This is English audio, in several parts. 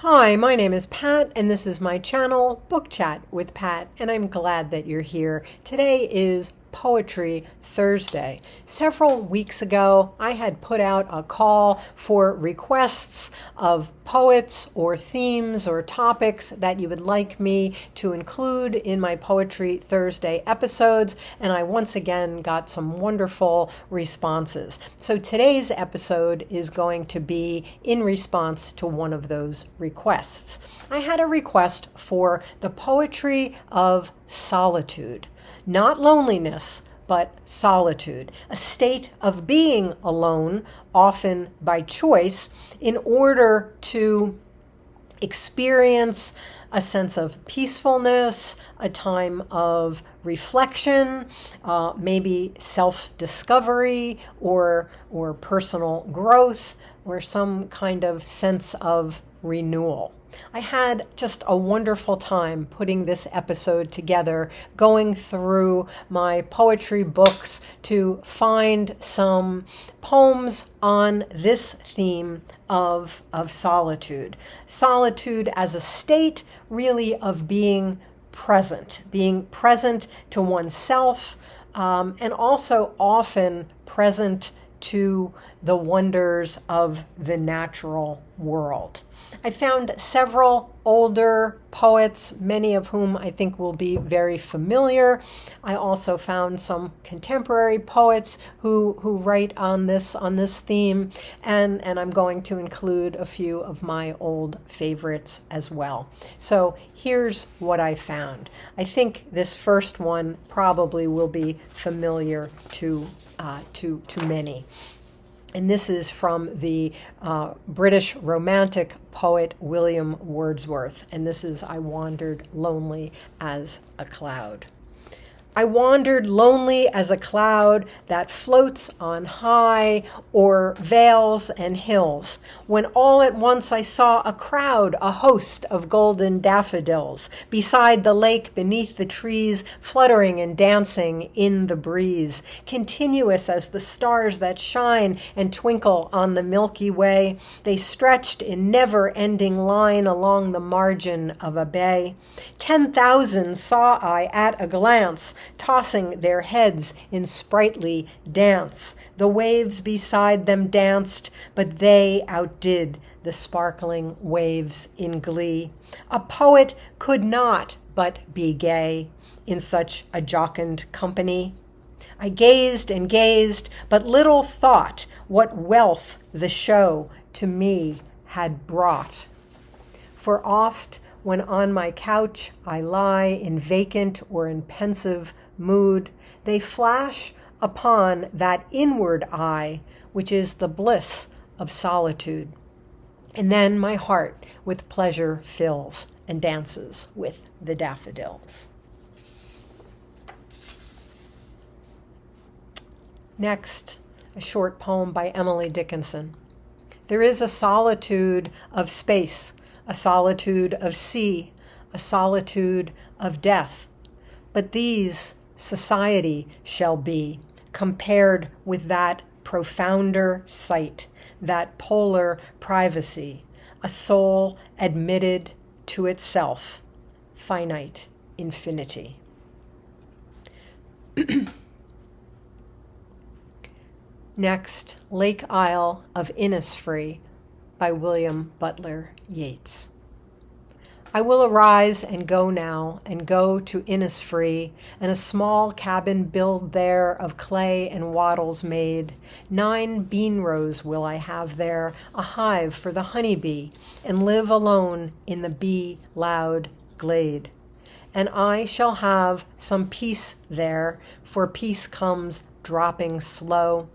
Hi, my name is Pat, and this is my channel, Book Chat with Pat, and I'm glad that you're here. Today is Poetry Thursday. Several weeks ago, I had put out a call for requests of poets or themes or topics that you would like me to include in my Poetry Thursday episodes, and I once again got some wonderful responses. So today's episode is going to be in response to one of those requests. I had a request for the poetry of solitude. Not loneliness, but solitude, a state of being alone, often by choice, in order to experience a sense of peacefulness, a time of reflection, maybe self-discovery or personal growth, or some kind of sense of renewal. I had just a wonderful time putting this episode together, going through my poetry books to find some poems on this theme of solitude. Solitude as a state, really, of being present to oneself, and also often present to the wonders of the natural world. I found several older poets, many of whom I think will be very familiar. I also found some contemporary poets who write on this theme, and I'm going to include a few of my old favorites as well. So here's what I found. I think this first one probably will be familiar to many. And this is from the British Romantic poet William Wordsworth. And this is I Wandered Lonely as a Cloud. I wandered lonely as a cloud that floats on high o'er vales and hills, when all at once I saw a crowd, a host of golden daffodils, beside the lake beneath the trees, fluttering and dancing in the breeze, continuous as the stars that shine and twinkle on the Milky Way. They stretched in never-ending line along the margin of a bay. 10,000 saw I at a glance, tossing their heads in sprightly dance. The waves beside them danced, but they outdid the sparkling waves in glee. A poet could not but be gay in such a jocund company. I gazed and gazed, but little thought what wealth the show to me had brought. For oft, when on my couch I lie in vacant or in pensive mood, they flash upon that inward eye, which is the bliss of solitude. And then my heart with pleasure fills and dances with the daffodils. Next, a short poem by Emily Dickinson. There is a solitude of space, a solitude of sea, a solitude of death. But these society shall be, compared with that profounder sight, that polar privacy, a soul admitted to itself, finite infinity. Next, Lake Isle of Innisfree by William Butler Yeats. I will arise and go now, and go to Innisfree, and a small cabin build there of clay and wattles made. 9 bean rows will I have there, a hive for the honeybee, and live alone in the bee-loud glade. And I shall have some peace there, for peace comes dropping slow,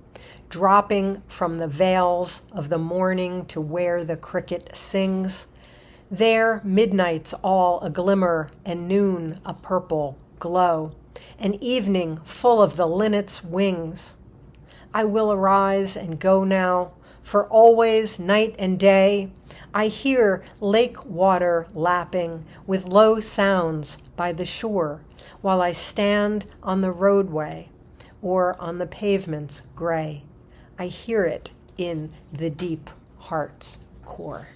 dropping from the vales of the morning to where the cricket sings. There midnight's all a glimmer, and noon a purple glow, and evening full of the linnet's wings. I will arise and go now, for always night and day I hear lake water lapping with low sounds by the shore, while I stand on the roadway or on the pavements gray. I hear it in the deep heart's core.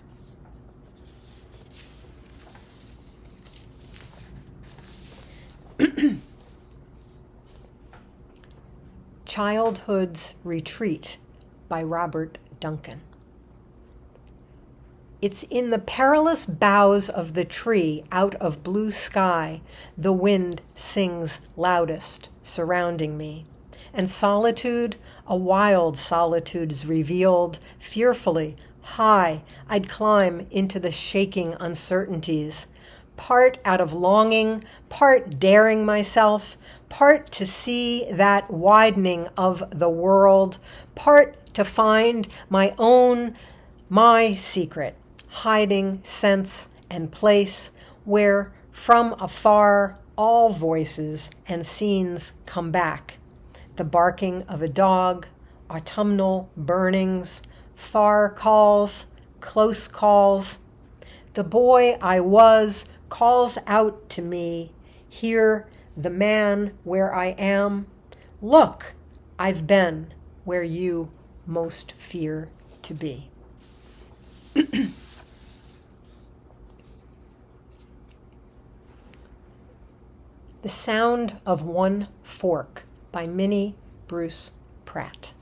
Childhood's Retreat by Robert Duncan. It's in the perilous boughs of the tree out of blue sky the wind sings loudest, surrounding me. And solitude, a wild solitude is revealed, fearfully, high, I'd climb into the shaking uncertainties. Part out of longing, part daring myself, part to see that widening of the world, part to find my secret, hiding sense and place, where from afar all voices and scenes come back. The barking of a dog, autumnal burnings, far calls, close calls. The boy I was calls out to me, here the man where I am. Look, I've been where you most fear to be. The Sound of One Fork by Minnie Bruce Pratt.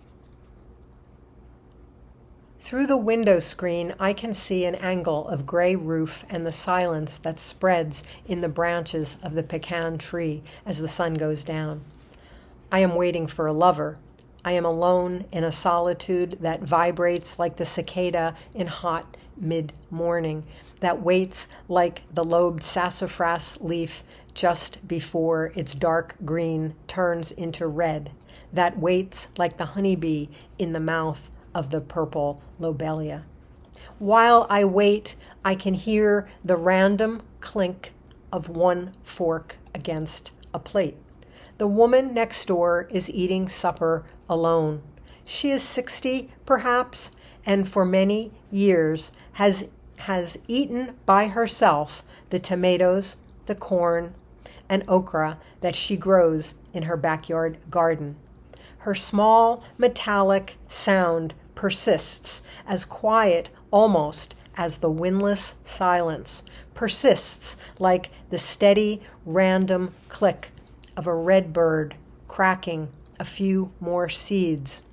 Through the window screen, I can see an angle of gray roof and the silence that spreads in the branches of the pecan tree as the sun goes down. I am waiting for a lover. I am alone in a solitude that vibrates like the cicada in hot mid-morning, that waits like the lobed sassafras leaf just before its dark green turns into red, that waits like the honeybee in the mouth of the purple lobelia. While I wait, I can hear the random clink of one fork against a plate. The woman next door is eating supper alone. She is 60, perhaps, and for many years has eaten by herself the tomatoes, the corn, and okra that she grows in her backyard garden. Her small metallic sound persists, as quiet almost as the windless silence, persists like the steady random click of a red bird cracking a few more seeds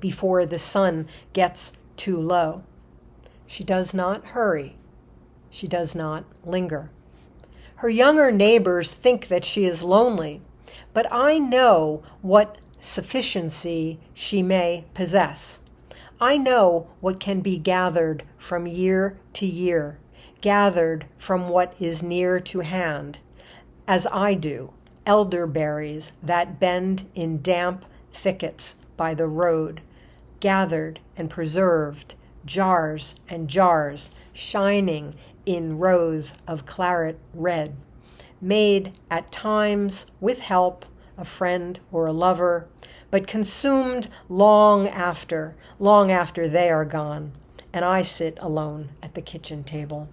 before the sun gets too low. She does not hurry. She does not linger. Her younger neighbors think that she is lonely, but I know what sufficiency she may possess. I know what can be gathered from year to year, gathered from what is near to hand, as I do, elderberries that bend in damp thickets by the road, gathered and preserved, jars and jars, shining in rows of claret red, made at times with help, a friend or a lover, but consumed long after they are gone, and I sit alone at the kitchen table.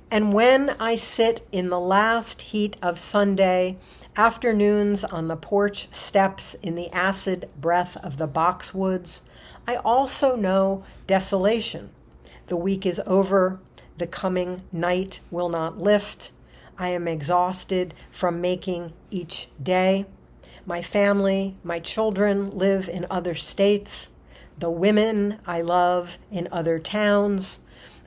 And when I sit in the last heat of Sunday, afternoons on the porch steps in the acid breath of the boxwoods, I also know desolation. The week is over, the coming night will not lift. I am exhausted from making each day. My family, my children live in other states. The women I love in other towns.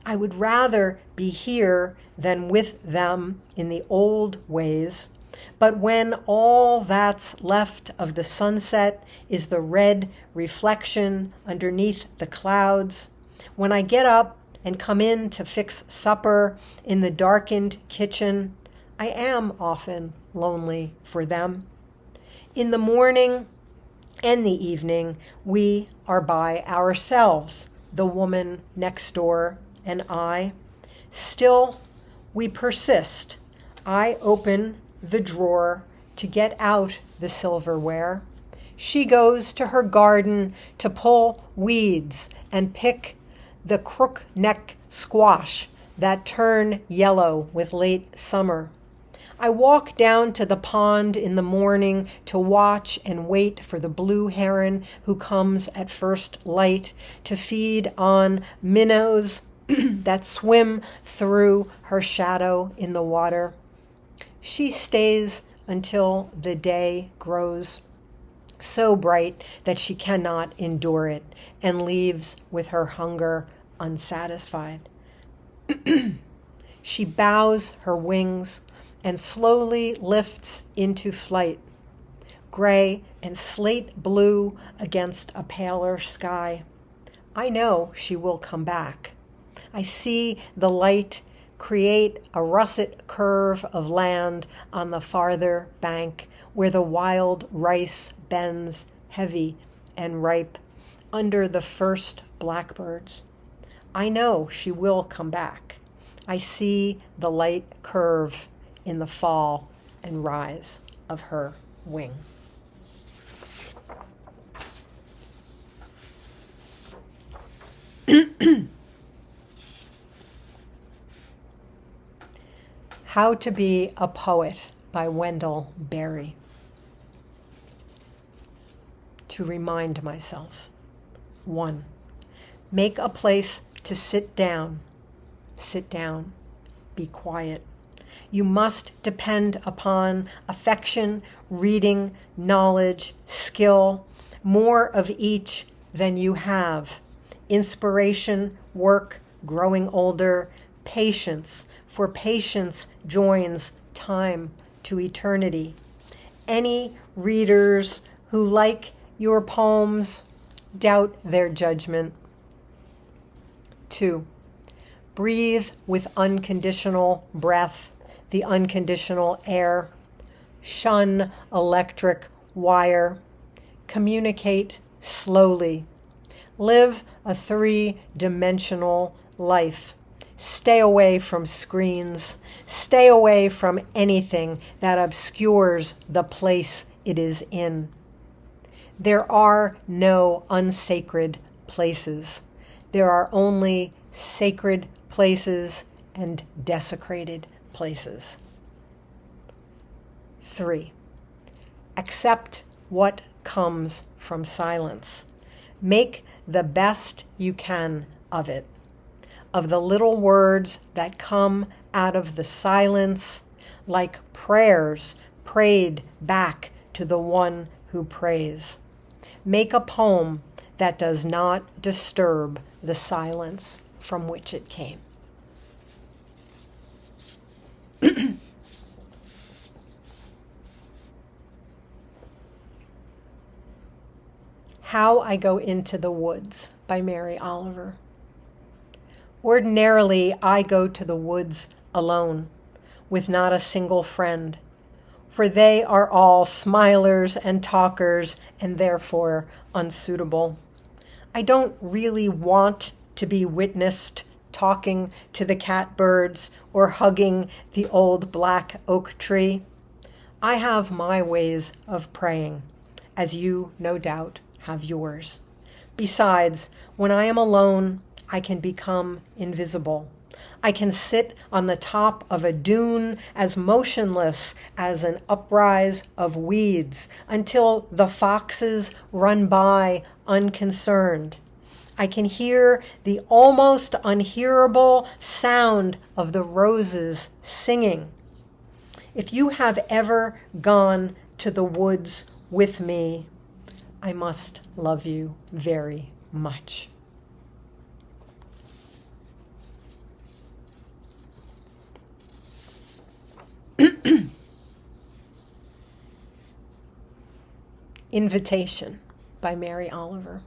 I would rather be here than with them in the old ways. But when all that's left of the sunset is the red reflection underneath the clouds, when I get up and come in to fix supper in the darkened kitchen, I am often lonely for them. In the morning and the evening, we are by ourselves, the woman next door and I. Still, we persist. I open the drawer to get out the silverware. She goes to her garden to pull weeds and pick the crook-neck squash that turn yellow with late summer. I walk down to the pond in the morning to watch and wait for the blue heron who comes at first light to feed on minnows that swim through her shadow in the water. She stays until the day grows so bright that she cannot endure it and leaves with her hunger unsatisfied. She bows her wings and slowly lifts into flight, gray and slate blue against a paler sky. I know she will come back. I see the light create a russet curve of land on the farther bank where the wild rice bends heavy and ripe under the first blackbirds. I know she will come back. I see the light curve in the fall and rise of her wing. How to Be a Poet by Wendell Berry. To remind myself. 1. Make a place to sit down. Sit down. Be quiet. You must depend upon affection, reading, knowledge, skill, more of each than you have. Inspiration, work, growing older, patience, for patience joins time to eternity. Any readers who like your poems, doubt their judgment. 2. Breathe with unconditional breath, the unconditional air. Shun electric wire. Communicate slowly. Live a 3-dimensional life. Stay away from screens. Stay away from anything that obscures the place it is in. There are no unsacred places. There are only sacred places and desecrated places. 3. Accept what comes from silence. Make the best you can of it, of the little words that come out of the silence, like prayers prayed back to the one who prays. Make a poem that does not disturb the silence from which it came. How I Go Into the Woods by Mary Oliver. Ordinarily, I go to the woods alone, with not a single friend, for they are all smilers and talkers and therefore unsuitable. I don't really want to be witnessed talking to the catbirds or hugging the old black oak tree. I have my ways of praying, as you, no doubt, have yours. Besides, when I am alone, I can become invisible. I can sit on the top of a dune as motionless as an uprise of weeds until the foxes run by unconcerned. I can hear the almost unhearable sound of the roses singing. If you have ever gone to the woods with me, I must love you very much. Invitation by Mary Oliver.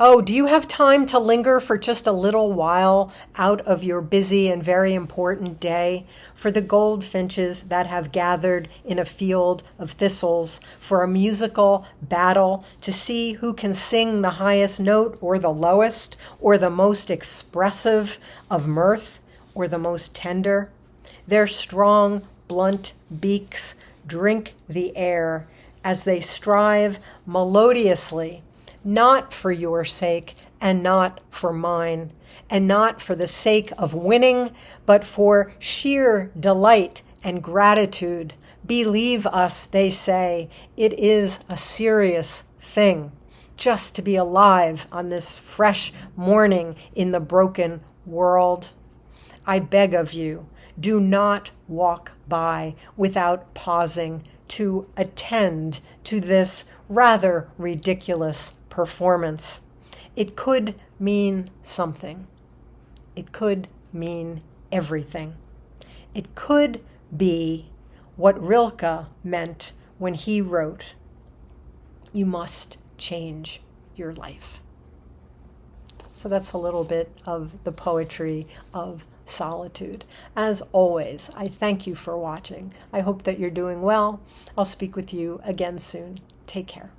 Oh, do you have time to linger for just a little while out of your busy and very important day for the goldfinches that have gathered in a field of thistles for a musical battle to see who can sing the highest note or the lowest or the most expressive of mirth or the most tender? Their strong, blunt beaks drink the air as they strive melodiously, not for your sake and not for mine, and not for the sake of winning, but for sheer delight and gratitude. Believe us, they say, it is a serious thing just to be alive on this fresh morning in the broken world. I beg of you, do not walk by without pausing to attend to this rather ridiculous performance. It could mean something. It could mean everything. It could be what Rilke meant when he wrote, "You must change your life." So that's a little bit of the poetry of solitude. As always, I thank you for watching. I hope that you're doing well. I'll speak with you again soon. Take care.